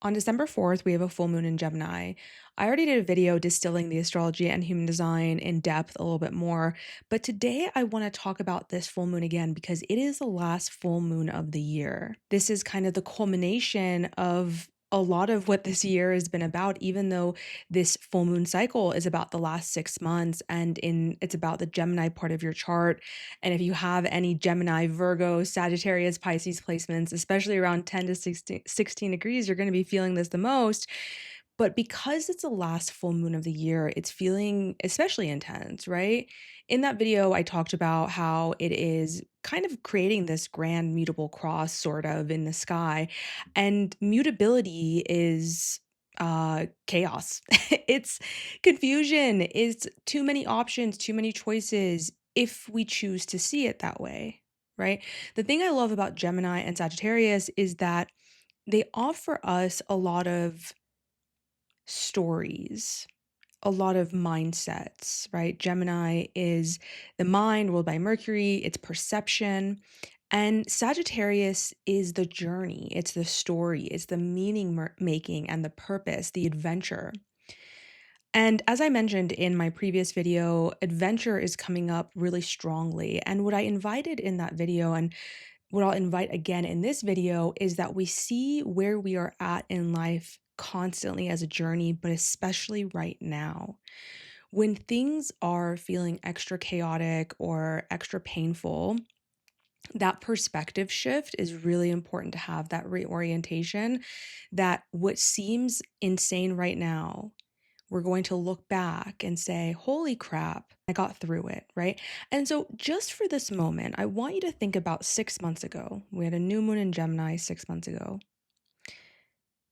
On December 4th, we have a full moon in Gemini. I already did a video distilling the astrology and human design in depth a little bit more, but today I want to talk about this full moon again because it is the last full moon of the year. This is kind of the culmination of a lot of what this year has been about, even though this full moon cycle is about the last 6 months and it's about the Gemini part of your chart. And if you have any Gemini, Virgo, Sagittarius, Pisces placements, especially around 10 to 16 degrees, you're going to be feeling this the most. But because it's the last full moon of the year, it's feeling especially intense, right? In that video, I talked about how it is kind of creating this grand mutable cross sort of in the sky. And mutability is chaos. It's confusion, it's too many options, too many choices if we choose to see it that way, right? The thing I love about Gemini and Sagittarius is that they offer us a lot of stories, a lot of mindsets, right? Gemini is the mind ruled by Mercury, it's perception. And Sagittarius is the journey, it's the story, it's the meaning making and the purpose, the adventure. And as I mentioned in my previous video, adventure is coming up really strongly. And what I invited in that video and what I'll invite again in this video is that we see where we are at in life constantly as a journey, but especially right now. When things are feeling extra chaotic or extra painful, that perspective shift is really important to have, that reorientation, that what seems insane right now, we're going to look back and say, holy crap, I got through it, right? And so just for this moment, I want you to think about 6 months ago. We had a new moon in Gemini 6 months ago.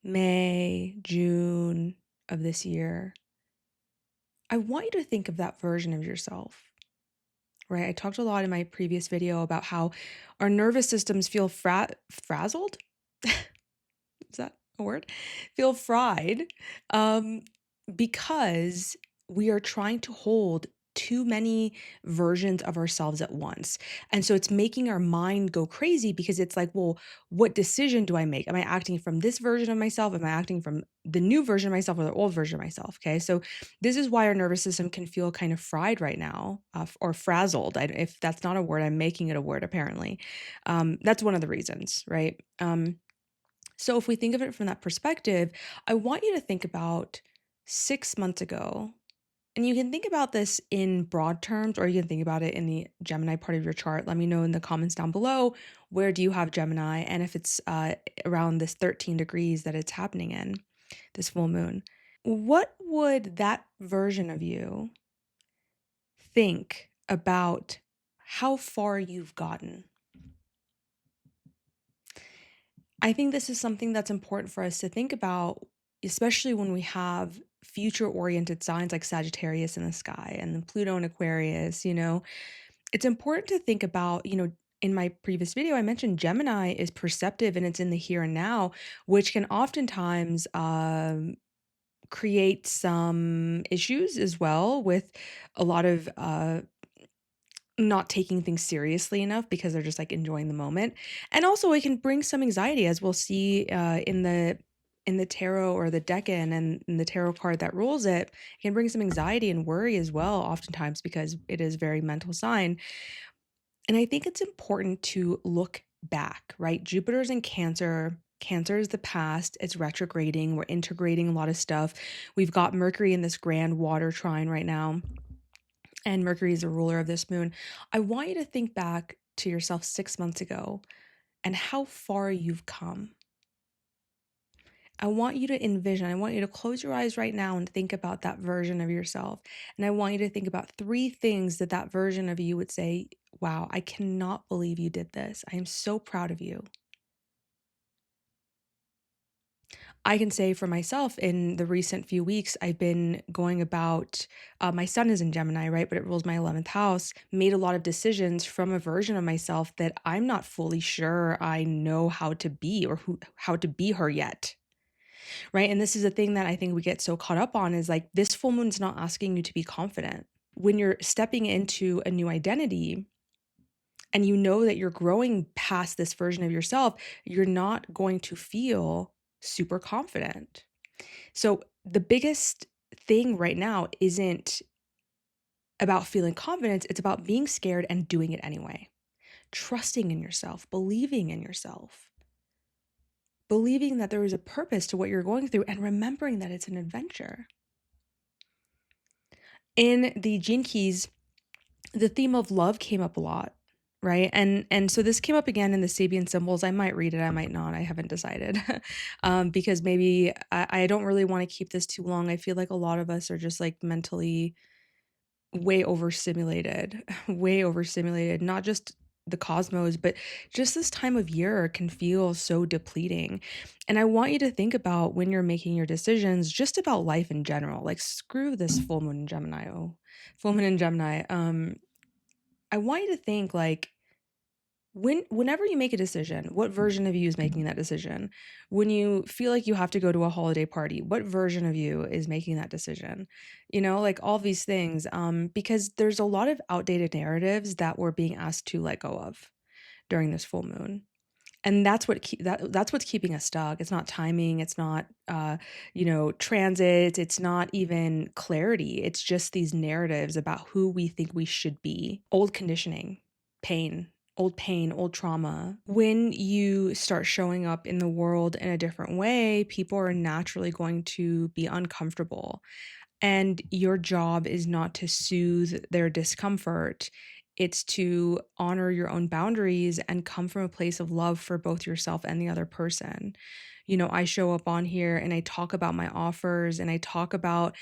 May, June of this year. I want you to think of that version of yourself, right? I talked a lot in my previous video about how our nervous systems feel frazzled. Is that a word? Feel fried, because we are trying to hold too many versions of ourselves at once. And so it's making our mind go crazy because it's like, well, what decision do I make? Am I acting from this version of myself? Am I acting from the new version of myself or the old version of myself? Okay. So this is why our nervous system can feel kind of fried right now, or frazzled. If that's not a word, I'm making it a word apparently. That's one of the reasons, right? So if we think of it from that perspective, I want you to think about 6 months ago. And you can think about this in broad terms, or you can think about it in the Gemini part of your chart. Let me know in the comments down below, where do you have Gemini? And if it's around this 13 degrees that it's happening in, this full moon. What would that version of you think about how far you've gotten? I think this is something that's important for us to think about, especially when we have future-oriented signs like Sagittarius in the sky and then Pluto in Aquarius. It's important to think about, in my previous video, I mentioned Gemini is perceptive and it's in the here and now, which can oftentimes create some issues as well with a lot of not taking things seriously enough because they're just like enjoying the moment. And also it can bring some anxiety, as we'll see in the tarot or the decan and in the tarot card that rules it. It can bring some anxiety and worry as well, oftentimes, because it is very mental sign. And I think it's important to look back, right? Jupiter's in Cancer. Cancer is the past. It's retrograding. We're integrating a lot of stuff. We've got Mercury in this grand water trine right now, and Mercury is the ruler of this moon. I want you to think back to yourself 6 months ago and how far you've come. I want you to envision, I want you to close your eyes right now and think about that version of yourself. And I want you to think about 3 things that version of you would say, wow, I cannot believe you did this. I am so proud of you. I can say for myself, in the recent few weeks, I've been going about, my sun is in Gemini, right? But it rules my 11th house, made a lot of decisions from a version of myself that I'm not fully sure I know how to be or how to be her yet. Right. And this is a thing that I think we get so caught up on, is like, this full moon is not asking you to be confident. When you're stepping into a new identity and you know that you're growing past this version of yourself, you're not going to feel super confident. So the biggest thing right now isn't about feeling confidence, it's about being scared and doing it anyway. Trusting in yourself, believing in yourself, believing that there is a purpose to what you're going through, and remembering that it's an adventure. In the Gene Keys, the theme of love came up a lot, right? And so this came up again in the Sabian symbols. I might read it, I might not. I haven't decided, because maybe I don't really want to keep this too long. I feel like a lot of us are just like mentally way overstimulated, way overstimulated. Not just the cosmos, but just this time of year can feel so depleting. And I want you to think about when you're making your decisions, just about life in general. Like screw this full moon in Gemini. Oh, full moon in Gemini. I want you to think like whenever you make a decision, what version of you is making that decision? When you feel like you have to go to a holiday party, what version of you is making that decision? You know, like all these things, because there's a lot of outdated narratives that we're being asked to let go of during this full moon. And that's that's what's keeping us stuck. It's not timing. It's not, transit. It's not even clarity. It's just these narratives about who we think we should be. Old conditioning, pain, old trauma. When you start showing up in the world in a different way, people are naturally going to be uncomfortable. And your job is not to soothe their discomfort. It's to honor your own boundaries and come from a place of love for both yourself and the other person. You know, I show up on here and I talk about my offers and I talk about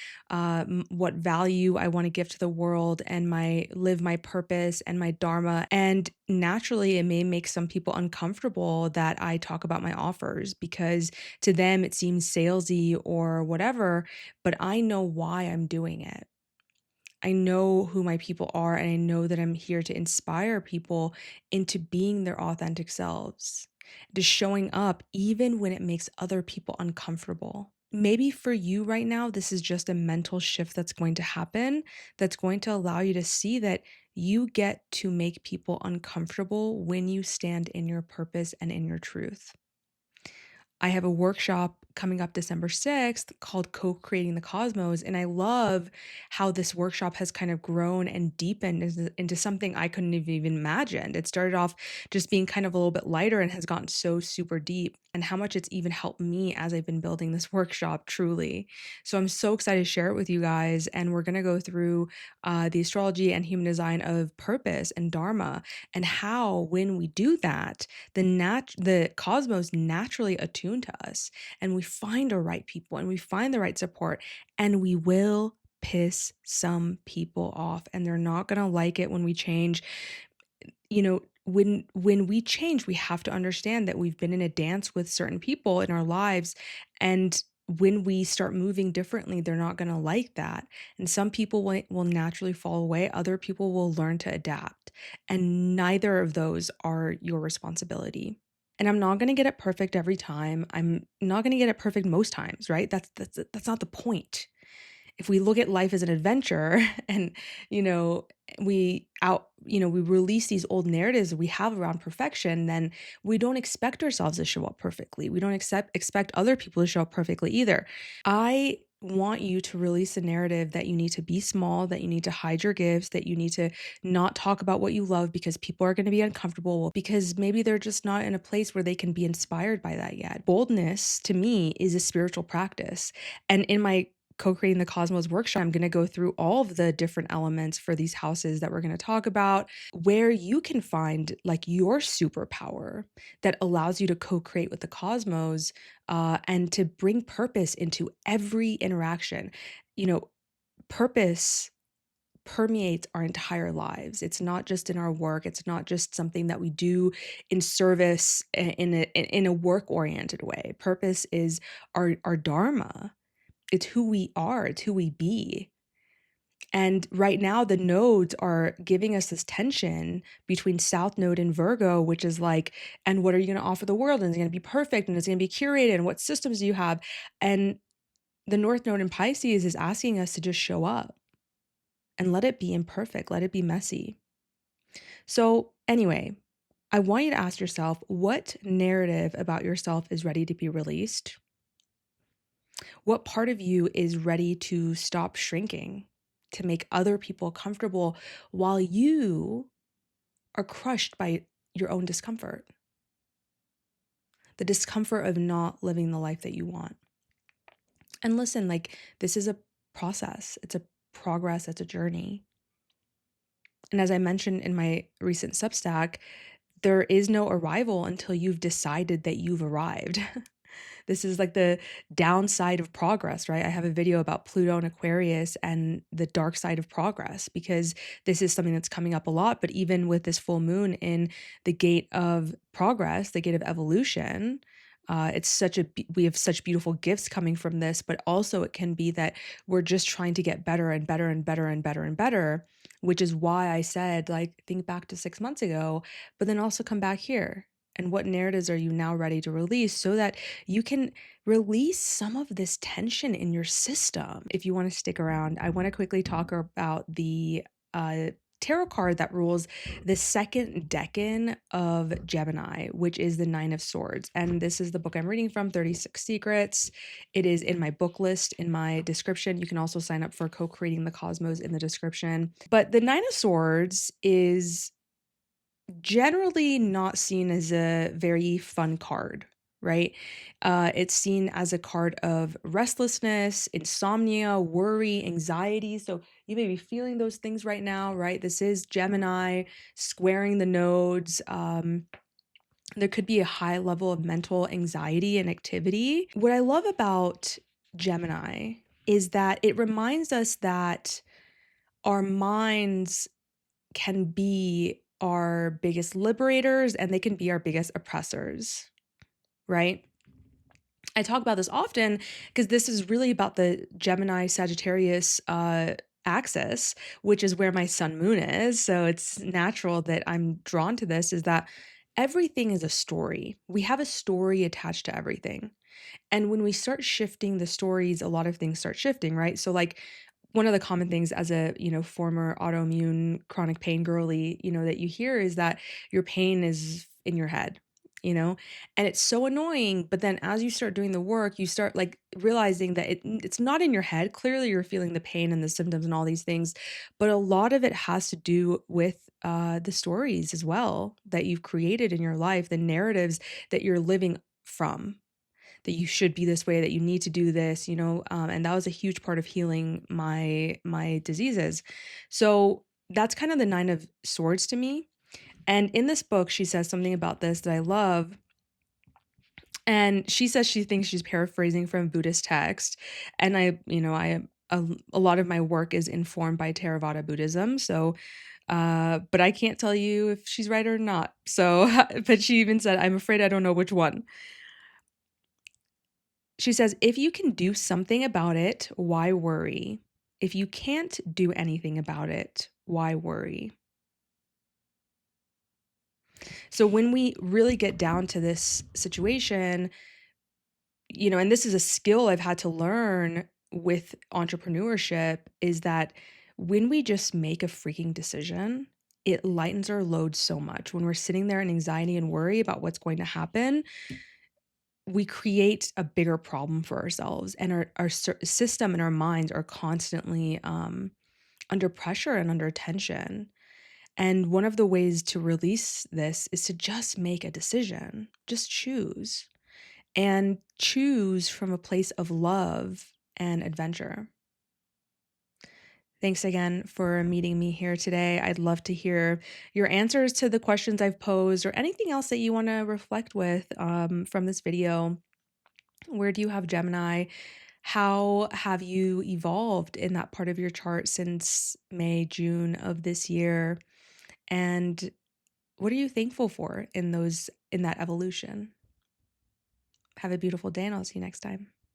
what value I want to give to the world and live my purpose and my dharma. And naturally, it may make some people uncomfortable that I talk about my offers because to them it seems salesy or whatever, but I know why I'm doing it. I know who my people are, and I know that I'm here to inspire people into being their authentic selves, to showing up even when it makes other people uncomfortable. Maybe for you right now, this is just a mental shift that's going to happen, that's going to allow you to see that you get to make people uncomfortable when you stand in your purpose and in your truth. I have a workshop coming up December 6th called Co-Creating the Cosmos. And I love how this workshop has kind of grown and deepened into something I couldn't have even imagined. It started off just being kind of a little bit lighter and has gotten so super deep, and how much it's even helped me as I've been building this workshop, truly. So I'm so excited to share it with you guys. And we're going to go through the astrology and human design of purpose and dharma, and how when we do that, the cosmos naturally attune to us, and we find the right people and we find the right support, and we will piss some people off, and they're not going to like it when we change. You know, when we change, we have to understand that we've been in a dance with certain people in our lives, and when we start moving differently, they're not going to like that. And some people will naturally fall away, other people will learn to adapt, and neither of those are your responsibility. And I'm not going to get it perfect every time. I'm not going to get it perfect most times, right? That's not the point. If we look at life as an adventure and, you know, we release these old narratives we have around perfection, then we don't expect ourselves to show up perfectly. We don't expect other people to show up perfectly either. I want you to release a narrative that you need to be small, that you need to hide your gifts, that you need to not talk about what you love because people are going to be uncomfortable, because maybe they're just not in a place where they can be inspired by that yet. Boldness to me is a spiritual practice. And in my Co-Creating the Cosmos workshop, I'm going to go through all of the different elements for these houses that we're going to talk about, where you can find like your superpower that allows you to co-create with the cosmos, and to bring purpose into every interaction. You know, purpose permeates our entire lives. It's not just in our work. It's not just something that we do in service in a work-oriented way. Purpose is our dharma. It's who we are, it's who we be. And right now, the nodes are giving us this tension between South Node and Virgo, which is like, and what are you going to offer the world? And it's going to be perfect and it's going to be curated. And what systems do you have? And the North Node in Pisces is asking us to just show up and let it be imperfect, let it be messy. So, anyway, I want you to ask yourself, what narrative about yourself is ready to be released? What part of you is ready to stop shrinking, to make other people comfortable while you are crushed by your own discomfort? The discomfort of not living the life that you want. And listen, like, this is a process, it's a progress, it's a journey. And as I mentioned in my recent Substack, there is no arrival until you've decided that you've arrived. This is like the downside of progress, right? I have a video about Pluto and Aquarius and the dark side of progress, because this is something that's coming up a lot. But even with this full moon in the gate of progress, the gate of evolution, we have such beautiful gifts coming from this, but also it can be that we're just trying to get better and better and better and better and better, which is why I said, like, think back to 6 months ago, but then also come back here. And what narratives are you now ready to release so that you can release some of this tension in your system? If you want to stick around, I want to quickly talk about the tarot card that rules the second decan of Gemini, which is the Nine of Swords. And this is the book I'm reading from, 36 Secrets. It is in my book list in my description. You can also sign up for Co-Creating the Cosmos in the description. But the Nine of Swords is generally not seen as a very fun card, right? It's seen as a card of restlessness, insomnia, worry, anxiety. So you may be feeling those things right now, right? This is Gemini squaring the nodes. There could be a high level of mental anxiety and activity. What I love about Gemini is that it reminds us that our minds can be our biggest liberators and they can be our biggest oppressors, right? I talk about this often because this is really about the Gemini Sagittarius axis, which is where my sun moon is. So it's natural that I'm drawn to this, is that everything is a story. We have a story attached to everything. And when we start shifting the stories, a lot of things start shifting, right? So like one of the common things as a, former autoimmune chronic pain girly, that you hear is that your pain is in your head, and it's so annoying. But then as you start doing the work, you start like realizing that it's not in your head. Clearly you're feeling the pain and the symptoms and all these things, but a lot of it has to do with the stories as well that you've created in your life, the narratives that you're living from, that you should be this way, that you need to do this, and that was a huge part of healing my diseases. So that's kind of the Nine of Swords to me. And in this book, she says something about this that I love. And she says she thinks she's paraphrasing from Buddhist text. And a lot of my work is informed by Theravada Buddhism. So but I can't tell you if she's right or not. So, but she even said, I'm afraid I don't know which one. She says, if you can do something about it, why worry? If you can't do anything about it, why worry? So when we really get down to this situation, and this is a skill I've had to learn with entrepreneurship, is that when we just make a freaking decision, it lightens our load so much. When we're sitting there in anxiety and worry about what's going to happen, we create a bigger problem for ourselves, and our system and our minds are constantly under pressure and under tension. And one of the ways to release this is to just make a decision, just choose, and choose from a place of love and adventure. Thanks again for meeting me here today. I'd love to hear your answers to the questions I've posed, or anything else that you want to reflect with from this video. Where do you have Gemini? How have you evolved in that part of your chart since May, June of this year? And what are you thankful for in that evolution? Have a beautiful day, and I'll see you next time.